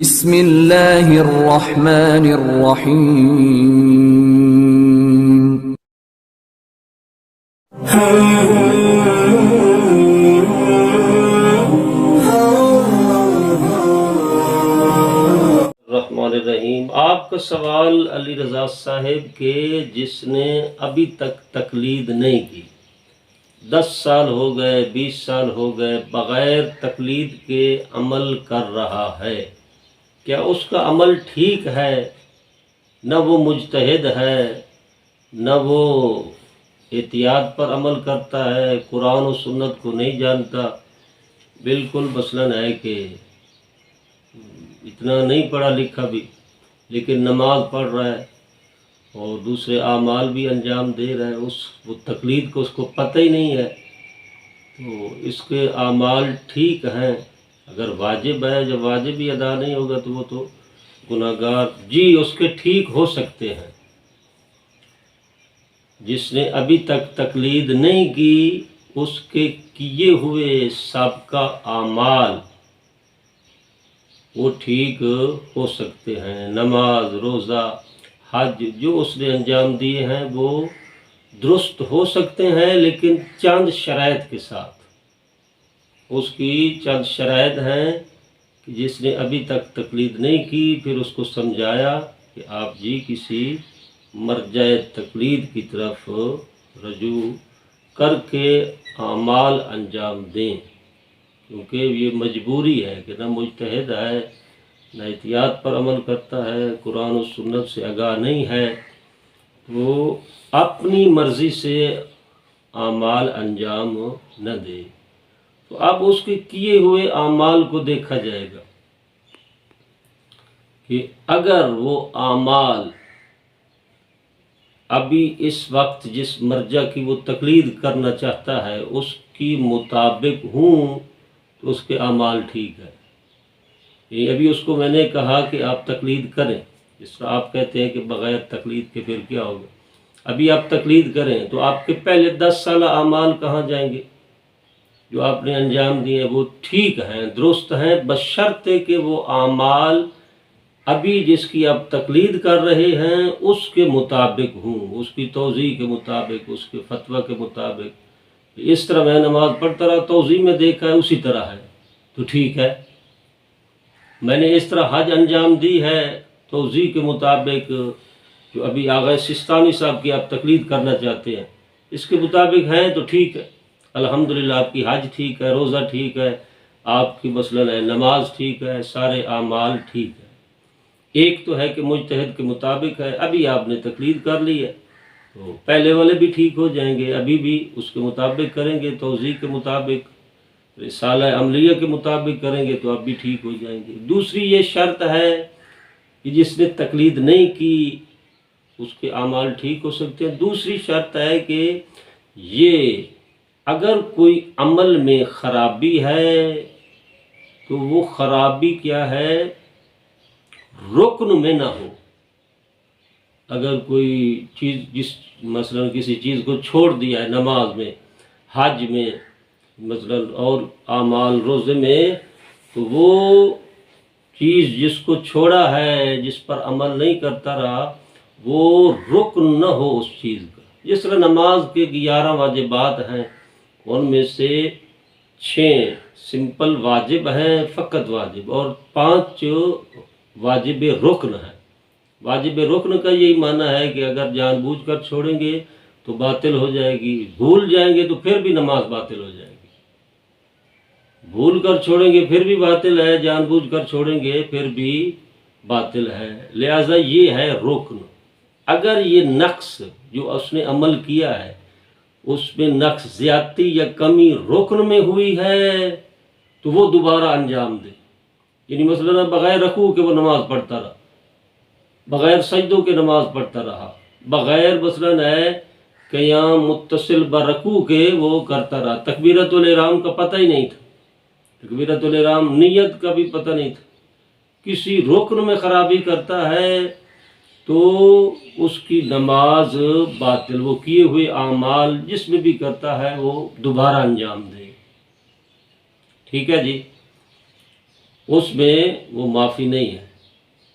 بسم اللہ الرحمن الرحیم۔ الرحمن الرحیم۔ آپ کا سوال علی رضا صاحب کے جس نے ابھی تک تقلید نہیں کی، 10 سال ہو گئے، 20 سال ہو گئے، بغیر تقلید کے عمل کر رہا ہے، کیا اس کا عمل ٹھیک ہے؟ نہ وہ مجتہد ہے، نہ وہ احتیاط پر عمل کرتا ہے، قرآن و سنت کو نہیں جانتا، بالکل مثلاً ہے کہ اتنا نہیں پڑھا لکھا بھی لیکن نماز پڑھ رہا ہے اور دوسرے اعمال بھی انجام دے رہا ہے، وہ تقلید کو اس کو پتہ ہی نہیں ہے، تو اس کے اعمال ٹھیک ہیں؟ اگر واجب ہے، جب واجب ہی ادا نہیں ہوگا تو وہ تو گناہگار جی اس کے ٹھیک ہو سکتے ہیں۔ جس نے ابھی تک تقلید نہیں کی اس کے کیے ہوئے سابقہ اعمال وہ ٹھیک ہو سکتے ہیں، نماز، روزہ، حج جو اس نے انجام دیے ہیں وہ درست ہو سکتے ہیں، لیکن چند شرائط کے ساتھ۔ اس کی چند شرائط ہیں کہ جس نے ابھی تک تقلید نہیں کی، پھر اس کو سمجھایا کہ آپ جی کسی مرجع تقلید کی طرف رجوع کر کے اعمال انجام دیں، کیونکہ یہ مجبوری ہے کہ نہ مجتہد ہے، نہ احتیاط پر عمل کرتا ہے، قرآن و سنت سے آگاہ نہیں ہے، وہ اپنی مرضی سے اعمال انجام نہ دے۔ تو اب اس کے کیے ہوئے اعمال کو دیکھا جائے گا کہ اگر وہ اعمال ابھی اس وقت جس مرجع کی وہ تقلید کرنا چاہتا ہے اس کی مطابق ہوں تو اس کے اعمال ٹھیک ہے۔ یہ ابھی اس کو میں نے کہا کہ آپ تقلید کریں، جس طرح آپ کہتے ہیں کہ بغیر تقلید کے پھر کیا ہوگا، ابھی آپ تقلید کریں تو آپ کے پہلے 10 سالہ اعمال کہاں جائیں گے؟ جو آپ نے انجام دیے وہ ٹھیک ہیں، درست ہیں، بشرطے کہ وہ اعمال ابھی جس کی آپ تقلید کر رہے ہیں اس کے مطابق ہوں، اس کی توضیح کے مطابق، اس کے فتویٰ کے مطابق۔ اس طرح میں نماز پڑھتا رہا، توضیح میں دیکھا ہے اسی طرح ہے تو ٹھیک ہے۔ میں نے اس طرح حج انجام دی ہے توضیح کے مطابق، جو ابھی آغا سستانی صاحب کی آپ تقلید کرنا چاہتے ہیں اس کے مطابق ہیں تو ٹھیک ہے، الحمدللہ آپ کی حج ٹھیک ہے، روزہ ٹھیک ہے، آپ کی مثلاً نماز ٹھیک ہے، سارے اعمال ٹھیک ہے۔ ایک تو ہے کہ مجتہد کے مطابق ہے، ابھی آپ نے تقلید کر لی ہے تو پہلے والے بھی ٹھیک ہو جائیں گے، ابھی بھی اس کے مطابق کریں گے، توضیح کے مطابق، رسالہ عملیہ کے مطابق کریں گے تو اب بھی ٹھیک ہو جائیں گے۔ دوسری یہ شرط ہے کہ جس نے تقلید نہیں کی اس کے اعمال ٹھیک ہو سکتے ہیں۔ دوسری شرط ہے کہ یہ اگر کوئی عمل میں خرابی ہے تو وہ خرابی کیا ہے؟ رکن میں نہ ہو۔ اگر کوئی چیز مثلا کسی چیز کو چھوڑ دیا ہے نماز میں، حج میں مثلا اور اعمال روزے میں، تو وہ چیز جس کو چھوڑا ہے، جس پر عمل نہیں کرتا رہا، وہ رکن نہ ہو اس چیز کا۔ جس طرح نماز کے 11 واجبات ہیں ان میں سے 6 سمپل واجب ہیں، فقط واجب، اور 5 واجب رکن ہیں۔ واجب رکن کا یہی معنی ہے کہ اگر جان بوجھ کر چھوڑیں گے تو باطل ہو جائے گی، بھول جائیں گے تو پھر بھی نماز باطل ہو جائے گی، بھول کر چھوڑیں گے پھر بھی باطل ہے، جان بوجھ کر چھوڑیں گے پھر بھی باطل ہے، لہٰذا یہ ہے رکن۔ اگر یہ نقص جو اس نے عمل کیا ہے اس میں نقص، زیادتی یا کمی رکن میں ہوئی ہے تو وہ دوبارہ انجام دے، یعنی مثلا بغیر رکوع کے وہ نماز پڑھتا رہا، بغیر سجدوں کے نماز پڑھتا رہا، بغیر مثلا ہے قیام متصل برکوع کے وہ کرتا رہا، تکبیرۃ الاحرام کا پتہ ہی نہیں تھا، تکبیرۃ الاحرام نیت کا بھی پتہ نہیں تھا، کسی رکن میں خرابی کرتا ہے تو اس کی نماز باطل، وہ کیے ہوئے اعمال جس میں بھی کرتا ہے وہ دوبارہ انجام دے۔ ٹھیک ہے جی۔ اس میں وہ معافی نہیں ہے۔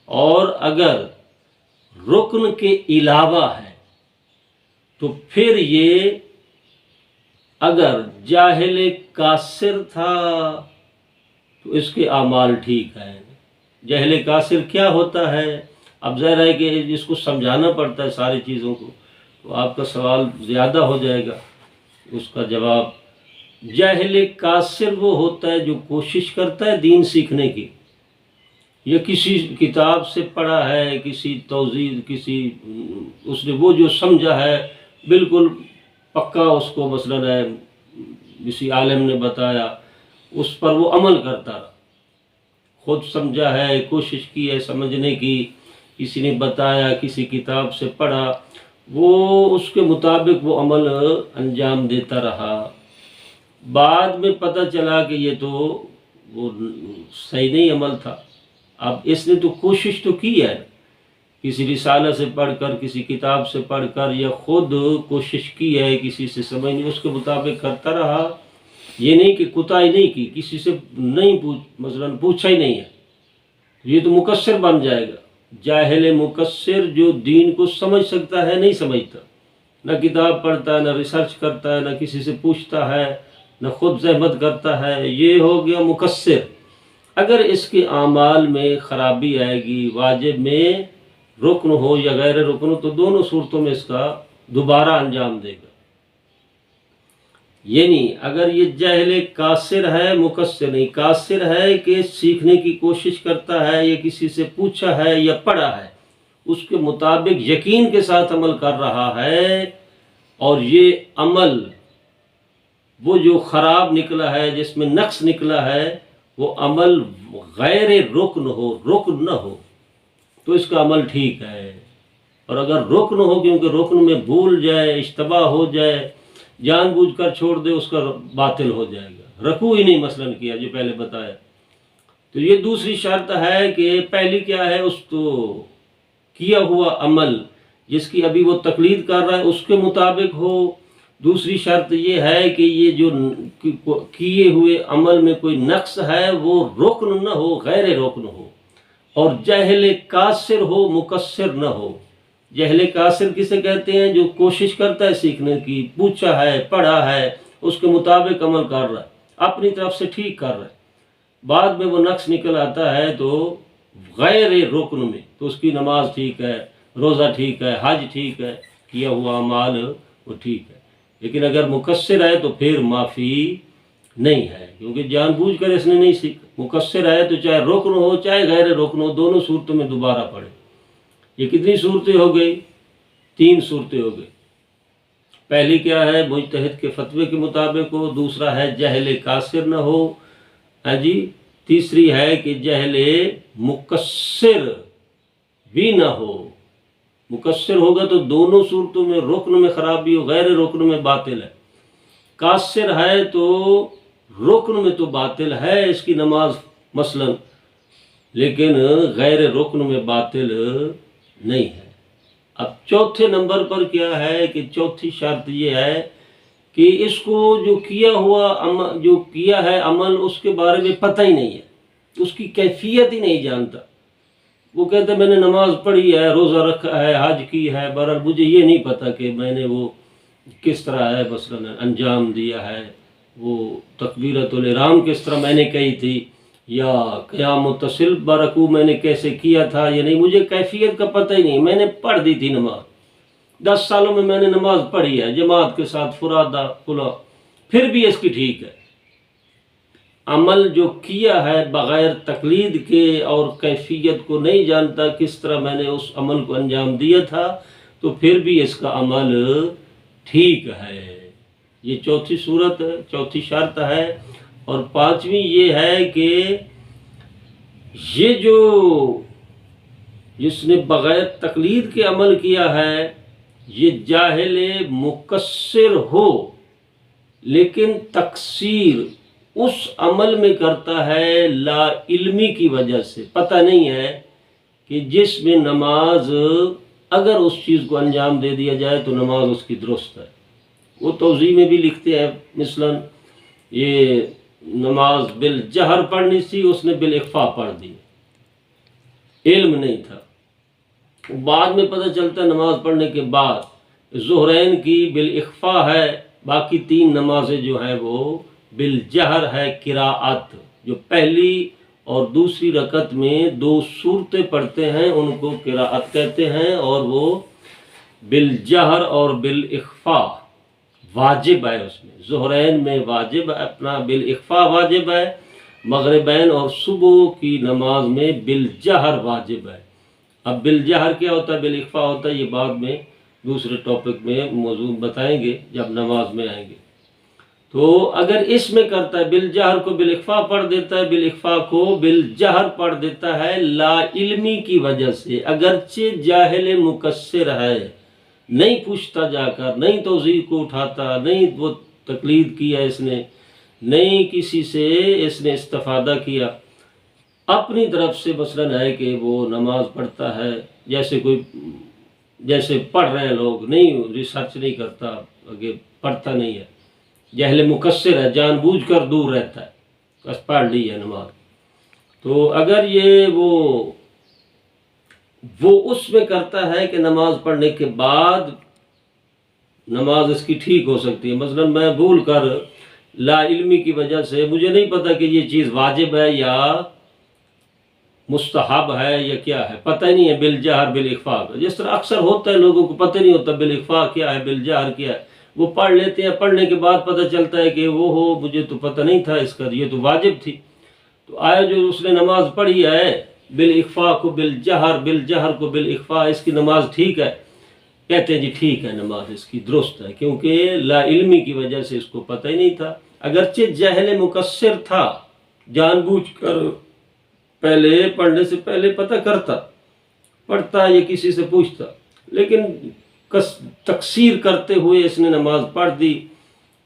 اور اگر رکن کے علاوہ ہے تو پھر یہ اگر جاہل قاصر تھا تو اس کے اعمال ٹھیک ہیں۔ جاہل قاصر کیا ہوتا ہے؟ اب ظاہر ہے کہ اس کو سمجھانا پڑتا ہے ساری چیزوں کو، تو آپ کا سوال زیادہ ہو جائے گا، اس کا جواب جاہل قاصر وہ ہوتا ہے جو کوشش کرتا ہے دین سیکھنے کی، یا کسی کتاب سے پڑھا ہے، کسی توضیح، اس نے وہ جو سمجھا ہے بالکل پکا، اس کو مثلا ہے کسی عالم نے بتایا، اس پر وہ عمل کرتا رہا، خود سمجھا ہے، کوشش کی ہے سمجھنے کی، کسی نے بتایا، کسی کتاب سے پڑھا، وہ اس کے مطابق وہ عمل انجام دیتا رہا، بعد میں پتہ چلا کہ یہ تو وہ صحیح نہیں عمل تھا۔ اب اس نے تو کوشش تو کی ہے، کسی رسالہ سے پڑھ کر، کسی کتاب سے پڑھ کر، یا خود کوشش کی ہے کسی سے سمجھنے، اس کے مطابق کرتا رہا، یہ نہیں کہ کوتاہی نہیں کی، کسی سے نہیں مثلا پوچھا ہی نہیں ہے، یہ تو مقصر بن جائے گا۔ جاہل مقصر جو دین کو سمجھ سکتا ہے نہیں سمجھتا، نہ کتاب پڑھتا ہے، نہ ریسرچ کرتا ہے، نہ کسی سے پوچھتا ہے، نہ خود زحمت کرتا ہے، یہ ہو گیا مقصر۔ اگر اس کے اعمال میں خرابی آئے گی، واجب میں رکن ہو یا غیر رکن ہو، تو دونوں صورتوں میں اس کا دوبارہ انجام دے گا۔ یعنی اگر یہ جاہل قاصر ہے، مقصر نہیں، قاصر ہے کہ سیکھنے کی کوشش کرتا ہے، یا کسی سے پوچھا ہے یا پڑھا ہے، اس کے مطابق یقین کے ساتھ عمل کر رہا ہے، اور یہ عمل وہ جو خراب نکلا ہے، جس میں نقص نکلا ہے، وہ عمل غیر رکن ہو، رکن نہ ہو، تو اس کا عمل ٹھیک ہے۔ اور اگر رکن ہو، کیونکہ رکن میں بھول جائے، اشتباہ ہو جائے، جان بوجھ کر چھوڑ دے، اس کا باطل ہو جائے گا، رکوع ہی نہیں مثلا کیا جو پہلے بتایا، تو یہ دوسری شرط ہے کہ پہلی کیا ہے، اس تو کیا ہوا عمل جس کی ابھی وہ تقلید کر رہا ہے اس کے مطابق ہو، دوسری شرط یہ ہے کہ یہ جو کیے ہوئے عمل میں کوئی نقص ہے وہ رکن نہ ہو، غیر رکن ہو، اور جاہل قاصر ہو، مقصر نہ ہو۔ جاہل قاصر کسے کہتے ہیں؟ جو کوشش کرتا ہے سیکھنے کی، پوچھا ہے، پڑھا ہے، اس کے مطابق عمل کر رہا ہے، اپنی طرف سے ٹھیک کر رہا ہے، بعد میں وہ نقص نکل آتا ہے تو غیر رکن میں، تو اس کی نماز ٹھیک ہے، روزہ ٹھیک ہے، حج ٹھیک ہے، کیا ہوا اعمال وہ ٹھیک ہے۔ لیکن اگر مقصر ہے تو پھر معافی نہیں ہے، کیونکہ جان بوجھ کر اس نے نہیں سیکھا۔ مقصر ہے تو چاہے رکن ہو چاہے غیر رکن ہو، دونوں صورتوں میں دوبارہ پڑھے۔ یہ کتنی صورتیں ہو گئی؟ 3 صورتیں ہو گئی۔ پہلی کیا ہے؟ مجتہد کے فتوے کے مطابق ہو، دوسرا ہے جاہل قاصر نہ ہو، ہاں جی، تیسری ہے کہ جاہل مقصر بھی نہ ہو۔ مقصر ہوگا تو دونوں صورتوں میں رکن میں خرابی ہو، غیر رکن میں باطل ہے۔ قاصر ہے تو رکن میں تو باطل ہے اس کی نماز مثلا، لیکن غیر رکن میں باطل نہیں ہے۔ اب چوتھے نمبر پر کیا ہے کہ چوتھی شرط یہ ہے کہ اس کو جو کیا ہوا عمل، جو کیا ہے عمل، اس کے بارے میں پتہ ہی نہیں ہے، اس کی کیفیت ہی نہیں جانتا۔ وہ کہتا ہے میں نے نماز پڑھی ہے، روزہ رکھا ہے، حج کی ہے، بہرحال مجھے یہ نہیں پتہ کہ میں نے وہ کس طرح ہے مثلا انجام دیا ہے، وہ تکبیرۃ الاحرام کس طرح میں نے کہی تھی، یا قیام متصل برکوع میں نے کیسے کیا تھا، یا نہیں، مجھے کیفیت کا پتہ ہی نہیں، میں نے پڑھ دی تھی نماز، 10 سالوں میں نے نماز پڑھی ہے جماعت کے ساتھ، فرادہ کھلا، پھر بھی اس کی ٹھیک ہے۔ عمل جو کیا ہے بغیر تقلید کے اور کیفیت کو نہیں جانتا کس طرح میں نے اس عمل کو انجام دیا تھا، تو پھر بھی اس کا عمل ٹھیک ہے۔ یہ چوتھی صورت ہے، چوتھی شرط ہے۔ اور پانچویں یہ ہے کہ یہ جو جس نے بغیر تقلید کے عمل کیا ہے یہ جاہل مقصر ہو، لیکن تقصیر اس عمل میں کرتا ہے لا علمی کی وجہ سے، پتہ نہیں ہے کہ جس میں نماز اگر اس چیز کو انجام دے دیا جائے تو نماز اس کی درست ہے۔ وہ توضیح میں بھی لکھتے ہیں مثلا یہ نماز بالجہر پڑھنی تھی اس نے بالاخفاء پڑھ دی، علم نہیں تھا۔ بعد میں پتہ چلتا ہے نماز پڑھنے کے بعد ظہرین کی بالاخفاء ہے، باقی 3 نمازیں جو ہیں وہ بالجہر ہے۔ قراءت جو پہلی اور دوسری رکعت میں 2 سورتیں پڑھتے ہیں ان کو قراءت کہتے ہیں، اور وہ بالجہر اور بالاخفاء واجب ہے۔ اس میں ظہرین میں واجب ہے اپنا، بالاخفاء واجب ہے، مغربین اور صبح کی نماز میں بالجہر واجب ہے۔ اب بالجہر کیا ہوتا ہے، بالاخفاء ہوتا ہے، یہ بعد میں دوسرے ٹاپک میں موضوع بتائیں گے جب نماز میں آئیں گے۔ تو اگر اس میں کرتا ہے بالجہر کو بالاخفاء پڑھ دیتا ہے، بالاخفاء کو بالجہر پڑھ دیتا ہے لا علمی کی وجہ سے، اگرچہ جاہل مقصر ہے، نہیں پوچھتا جا کر، نہیں توضیح کو اٹھاتا، نہیں وہ تقلید کیا اس نے، نہیں کسی سے اس نے استفادہ کیا، اپنی طرف سے مثلا ہے کہ وہ نماز پڑھتا ہے جیسے پڑھ رہے ہیں لوگ، نہیں ریسرچ نہیں کرتا، آگے پڑھتا نہیں ہے، جہل مقصر ہے، جان بوجھ کر دور رہتا ہے، بس پڑھ لی ہے نماز۔ تو اگر یہ وہ اس میں کرتا ہے کہ نماز پڑھنے کے بعد نماز اس کی ٹھیک ہو سکتی ہے، مثلا میں بھول کر لا علمی کی وجہ سے مجھے نہیں پتا کہ یہ چیز واجب ہے یا مستحب ہے یا کیا ہے، پتہ ہی نہیں ہے بالجہر بالاخفاء کا، جس طرح اکثر ہوتا ہے لوگوں کو پتہ نہیں ہوتا بالاخفاء کیا ہے بالجہر کیا ہے، وہ پڑھ لیتے ہیں، پڑھنے کے بعد پتہ چلتا ہے کہ وہ مجھے تو پتہ نہیں تھا اس کا، یہ تو واجب تھی۔ تو آیا جو اس نے نماز پڑھی ہے بالاخفاء کو بالجہر، بالجہر کو بالاخفاء، اس کی نماز ٹھیک ہے؟ کہتے ہیں جی ٹھیک ہے، نماز اس کی درست ہے، کیونکہ لا علمی کی وجہ سے اس کو پتہ ہی نہیں تھا، اگرچہ جاہل مقصر تھا، جان بوجھ کر پہلے پڑھنے سے پہلے پتہ کرتا، پڑھتا یا کسی سے پوچھتا، لیکن تقصیر کرتے ہوئے اس نے نماز پڑھ دی،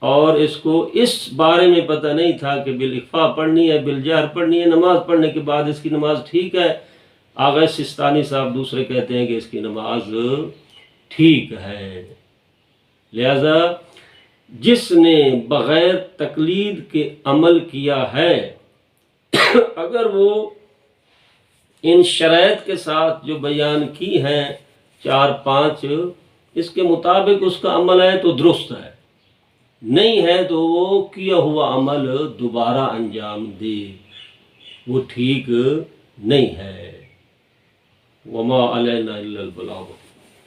اور اس کو اس بارے میں پتہ نہیں تھا کہ بالاخفاء پڑھنی ہے بالجہر پڑھنی ہے۔ نماز پڑھنے کے بعد اس کی نماز ٹھیک ہے۔ آغا سستانی صاحب دوسرے کہتے ہیں کہ اس کی نماز ٹھیک ہے۔ لہذا جس نے بغیر تقلید کے عمل کیا ہے اگر وہ ان شرائط کے ساتھ جو بیان کی ہیں 4-5 اس کے مطابق اس کا عمل ہے تو درست ہے، نہیں ہے تو وہ کیا ہوا عمل دوبارہ انجام دے، وہ ٹھیک نہیں ہے۔ وما علینا الا البلاغ۔